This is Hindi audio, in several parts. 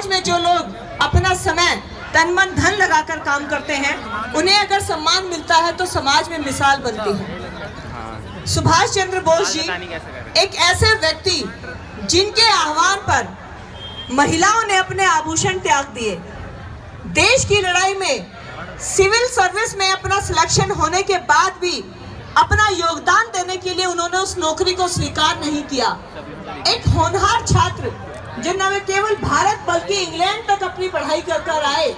में जो लोग अपना समय तन मन धन लगाकर काम करते हैं, उन्हें अगर सम्मान मिलता है तो समाज में मिसाल बनती है। सुभाष चंद्र बोस जी एक ऐसे व्यक्ति जिनके आह्वान पर महिलाओं ने अपने आभूषण त्याग दिए। देश की लड़ाई में सिविल सर्विस में अपना सिलेक्शन होने के बाद भी अपना योगदान देने के लिए उन्होंने उस नौकरी को स्वीकार नहीं किया। एक होनहार छात्र जो न केवल भारत बल्कि इंग्लैंड तक अपनी पढ़ाई कर आए,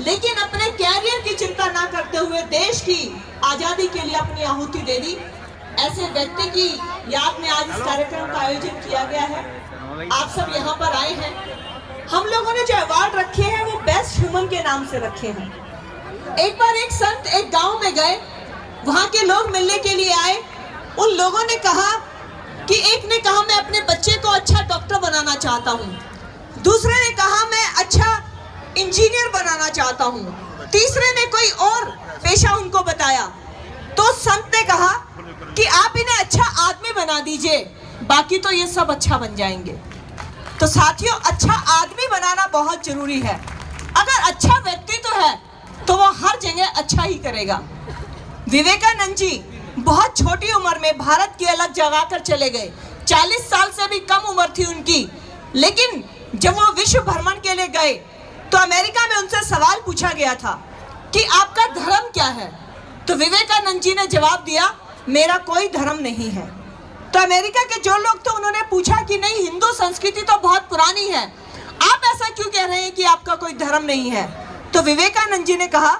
लेकिन अपने कैरियर की चिंता ना करते हुए देश की आजादी के लिए अपनी आहुति दे दी। ऐसे व्यक्ति की याद में आज इस कार्यक्रम का आयोजन किया गया है। आप सब यहाँ पर आए हैं। हम लोगों ने जो अवार्ड रखे हैं वो बेस्ट ह्यूमन के नाम से रखे हैं। एक बार एक संत एक गांव में गए, वहां के लोग मिलने के लिए आए। उन लोगों ने कहा कि एक ने कहा मैं अपने बच्चे को अच्छा डॉक्टर बनाना चाहता हूँ, दूसरे ने कहा मैं अच्छा इंजीनियर बनाना चाहता हूँ, तीसरे ने कोई और पेशा उनको बताया। तो संत ने कहा कि आप इन्हें अच्छा आदमी बना दीजिए, बाकी तो ये सब अच्छा बन जाएंगे। तो साथियों, अच्छा आदमी बनाना बहुत जरूरी है। अगर अच्छा व्यक्तित्व है तो वो हर जगह अच्छा ही करेगा। विवेकानंद जी बहुत छोटी उम्र में भारत की अलग जगह कर चले गए। 40 साल से भी कम उम्र थी उनकी, लेकिन जब वो विश्व भ्रमण के लिए गए तो अमेरिका में उनसे सवाल पूछा गया था कि आपका धर्म क्या है। तो विवेकानंद जी ने जवाब दिया, मेरा कोई धर्म नहीं है। तो अमेरिका के जो लोग थे उन्होंने पूछा कि नहीं, हिंदू संस्कृति तो बहुत पुरानी है, आप ऐसा क्यों कह रहे हैं कि आपका कोई धर्म नहीं है। तो विवेकानंद जी ने कहा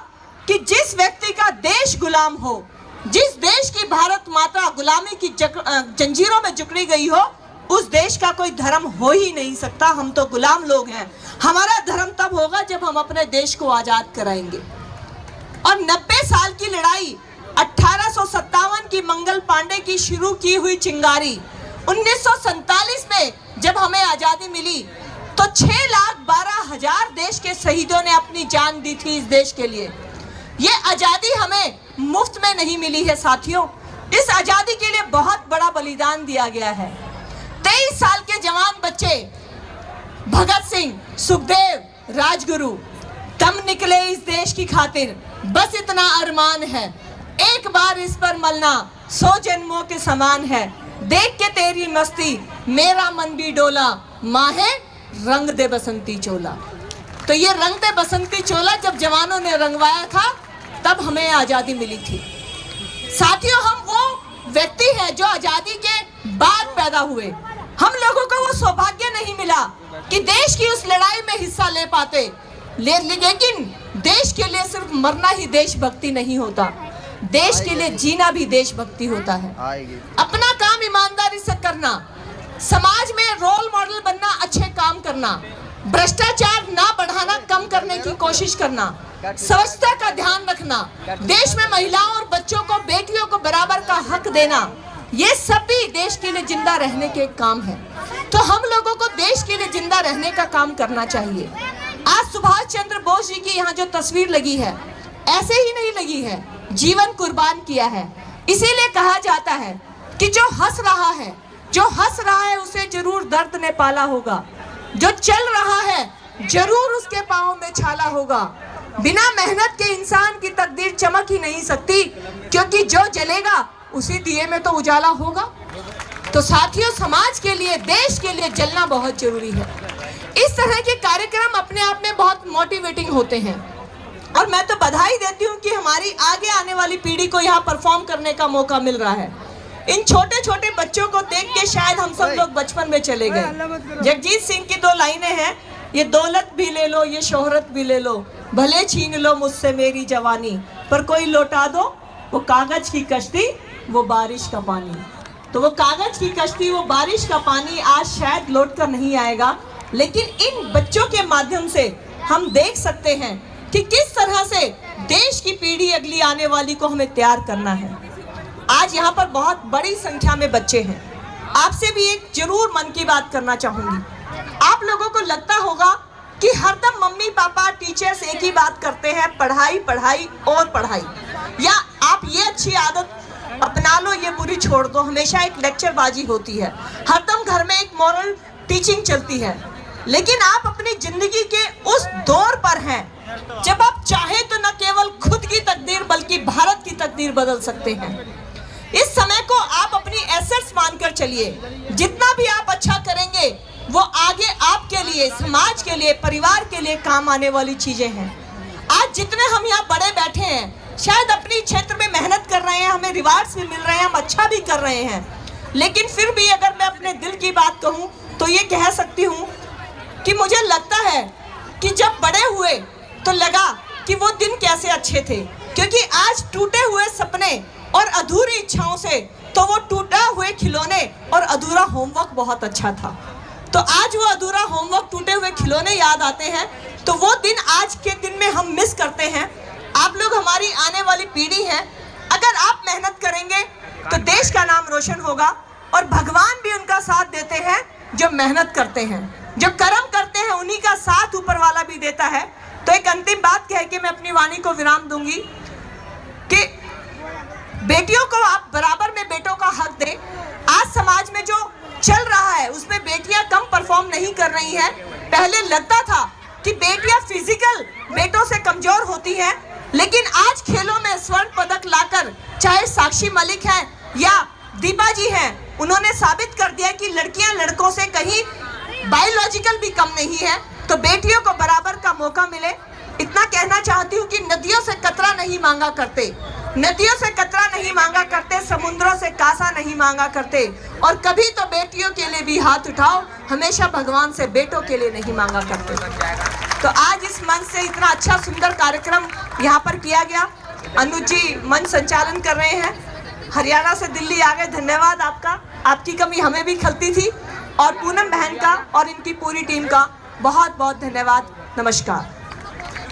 कि जिस व्यक्ति का देश गुलाम हो, जिस देश की भारत माता गुलामी की जंजीरों में जकड़ी गई हो, उस देश का कोई धर्म हो ही नहीं सकता। हम तो गुलाम लोग हैं। हमारा धर्म तब होगा जब हम अपने देश को आजाद कराएंगे। और 90 साल की लड़ाई, 1857 की मंगल पांडे की शुरू की हुई चिंगारी, 1947 में जब हमें आजादी मिली तो 6,12,000 देश के शहीदों ने अपनी जान दी थी इस देश के लिए। ये आजादी हमें मुफ्त में नहीं मिली है साथियों। इस आजादी के लिए बहुत बड़ा बलिदान दिया गया है। 23 साल के जवान बच्चे भगत सिंह, सुखदेव, राजगुरु दम निकले इस देश की खातिर। बस इतना अरमान है, एक बार इस पर मलना 100 जन्मों के समान है। देख के तेरी मस्ती मेरा मन भी डोला, माहे रंग दे बसंती चोला। तो ये रंग दे बसंती चोला जब जवानों ने रंगवाया था तब हमें आजादी मिली थी। साथियों, हम वो व्यक्ति हैं जो आजादी के बाद पैदा हुए। हम लोगों को वो सौभाग्य नहीं मिला कि देश की उस लड़ाई में हिस्सा ले पाते, लेकिन देश के लिए सिर्फ मरना ही देशभक्ति नहीं होता, देश के लिए जीना भी देशभक्ति होता है। अपना काम ईमानदारी से करना, समाज में रोल मॉडल बनना, अच्छे काम करना, भ्रष्टाचार ना बढ़ाना, कम करने की कोशिश करना, स्वच्छता का ध्यान रखना, देश में महिलाओं और बच्चों को, बेटियों को बराबर का हक देना, ये सब भी देश के लिए जिंदा रहने के काम है। तो हम लोगों को देश के लिए जिंदा रहने का काम करना चाहिए। आज सुभाष चंद्र बोस जी की यहाँ जो तस्वीर लगी है, ऐसे ही नहीं लगी है, जीवन कुर्बान किया है। इसीलिए कहा जाता है कि जो हंस रहा है उसे जरूर दर्द ने पाला होगा, जो चल रहा है जरूर उसके पाँव में छाला होगा। बिना मेहनत के इंसान की तकदीर चमक ही नहीं सकती, क्योंकि जो जलेगा उसी दिए में तो उजाला होगा। तो साथियों, समाज के लिए, देश के लिए जलना बहुत जरूरी है। इस तरह के कार्यक्रम अपने आप में बहुत मोटिवेटिंग होते हैं और मैं तो बधाई देती हूँ कि हमारी आगे आने वाली पीढ़ी को यहाँ परफॉर्म करने का मौका मिल रहा है। इन छोटे छोटे बच्चों को देख के शायद हम सब लोग बचपन में चले गए। जगजीत सिंह की 2 लाइनें हैं, ये दौलत भी ले लो, ये शोहरत भी ले लो, भले छीन लो मुझसे मेरी जवानी, पर कोई लौटा दो वो कागज की कश्ती, वो बारिश का पानी। तो वो कागज की कश्ती, वो बारिश का पानी आज शायद लौट कर नहीं आएगा, लेकिन इन बच्चों के माध्यम से हम देख सकते हैं कि किस तरह से देश की पीढ़ी, अगली आने वाली को हमें तैयार करना है। आज यहाँ पर बहुत बड़ी संख्या में बच्चे हैं। आपसे भी एक जरूर मन की बात करना चाहूंगी। आप लोगों को लगता होगा कि हरदम मम्मी पापा टीचर्स एक ही बात करते हैं, पढ़ाई पढ़ाई और पढ़ाई, या आप ये अच्छी आदत अपना लो, ये बुरी छोड़ दो। हमेशा एक लेक्चरबाजी होती है, हरदम घर में एक मॉरल टीचिंग चलती है, लेकिन आप अपनी जिंदगी के बदल सकते हैं। इस समय को आप अपनी एसेट्स मानकर चलिए। जितना भी आप अच्छा करेंगे वो आगे आपके लिए, समाज के लिए, परिवार के लिए काम आने वाली चीजें हैं। आज जितने हम यहाँ बड़े बैठे हैं, शायद अपनी क्षेत्र में मेहनत कर रहे हैं, हमें रिवार्ड्स भी मिल रहे हैं, हम अच्छा भी कर रहे हैं, लेकिन फिर भी अगर मैं अपने दिल की बात कहूँ तो ये कह सकती हूँ कि मुझे लगता है कि जब बड़े हुए तो लगा कि वो दिन कैसे अच्छे थे, क्योंकि आज टूटे हुए सपने और अधूरी इच्छाओं से तो वो टूटा हुए खिलौने और अधूरा होमवर्क बहुत अच्छा था। तो आज वो अधूरा होमवर्क, टूटे हुए खिलौने याद आते हैं, तो वो दिन आज के दिन में हम मिस करते हैं। आप लोग हमारी आने वाली पीढ़ी हैं, अगर आप मेहनत करेंगे तो देश का नाम रोशन होगा, और भगवान भी उनका साथ देते हैं जो मेहनत करते हैं, जो कर्म करते हैं, उन्हीं का साथ ऊपर वाला भी देता है। तो एक अंतिम बात कह के मैं अपनी वाणी को विराम दूंगी कि बेटियों को आप बराबर में बेटों का हक दें। आज समाज में जो चल रहा है उसमें बेटियां कम परफॉर्म नहीं कर रही हैं। पहले लगता था कि बेटियां फिजिकल बेटों से कमजोर होती हैं, लेकिन आज खेलों में स्वर्ण पदक लाकर चाहे साक्षी मलिक हैं या दीपा जी हैं, उन्होंने साबित कर दिया कि लड़कियां लड़कों से कहीं बायोलॉजिकल भी कम नहीं है। तो बेटियों को बराबर का मौका मिले। इतना कहना चाहती हूँ कि नदियों से कतरा नहीं मांगा करते, नदियों से कतरा नहीं मांगा करते, समुद्रों से कासा नहीं मांगा करते, और कभी तो बेटियों के लिए भी हाथ उठाओ, हमेशा भगवान से बेटों के लिए नहीं मांगा करते। तो आज इस मंच से इतना अच्छा सुंदर कार्यक्रम यहाँ पर किया गया। अनुज जी मंच संचालन कर रहे हैं, हरियाणा से दिल्ली आ गए, धन्यवाद आपका। आपकी कमी हमें भी खलती थी, और पूनम बहन का और इनकी पूरी टीम का बहुत बहुत धन्यवाद। नमस्कार।